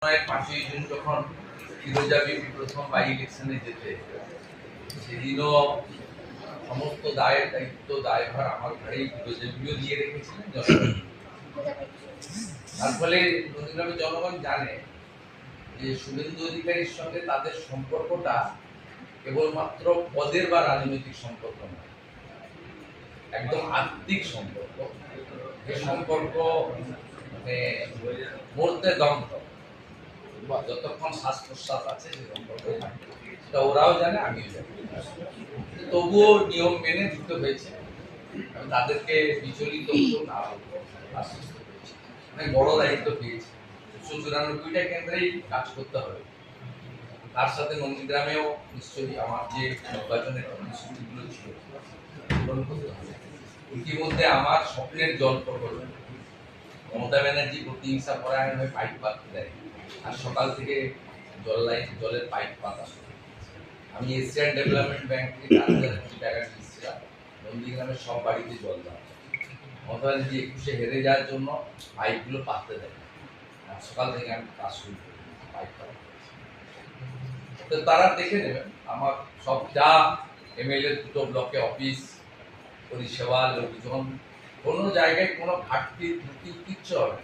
5ই June যখন ফিরোজা বিবি প্রথম by ইলেকশনে যেতে, সেদিনও সমস্ত দায়ভার আমার ঘাড়েই ফিরোজা বিবিও দিয়ে রেখেছিলেন জনগণ। তার ফলে নন্দীগ্রামের জনগণ জানে যে শুভেন্দু অধিকারীর সঙ্গে তাদের সম্পর্কটা কেবলমাত্র পদের বা রাজনৈতিক সম্পর্ক নয়, একদম আত্মিক সম্পর্ক। যে সম্পর্ক মানে মরতে দন্ত, যতক্ষণ শ্বাস প্রশ্বাস আছে সে সম্পর্ক থাকবে, সেটা ওরাও জানে, আমিও জানি। তবুও নিয়ম মেনে দিতে হয়েছে। আমি তাদেরকে বিচলিত হতো না, আশ্বস্ত করেছি। অনেক বড় দায়িত্ব পেয়েছি, 194টা কেন্দ্রেই কাজ করতে হবে। তার সাথে নন্দীগ্রামেও নিশ্চয়ই আমার যে নির্বাচনের প্রতিশ্রুতিগুলো ছিল পূরণ করতে হবে। ইতিমধ্যে আমার স্বপ্নের জল প্রকল্প, মমতা ব্যানার্জি প্রতিহিংসা পরায়ণ হয়ে পাইপ পাততে দেয়, আর সকাল থেকে জলের পাইপ পাতা শুরু। আমি এশিয়ান ডেভেলপমেন্ট ব্যাংক থেকে 4,000 কোটি টাকা দিয়েছিলাম নন্দীগ্রামের সব বাড়িতে জল দেওয়া। মমতা ব্যানার্জি 21-এ হেরে যাওয়ার জন্য পাইপগুলো পাততে দেয়, আর সকাল থেকে আমি কাজ শুরু করি পাইপ পাতা। তো তারা দেখে নেবেন আমার সব যা এমএলএ, 2টো ব্লকে অফিস, পরিষেবা, লোকজন, কোনো জায়গায় কোনো ঘাটতি ত্রুটি কিচ্ছু হবে,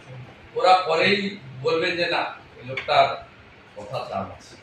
ওরা পরেই বলবেন যে না এই লোকটার কথা দাম আছে।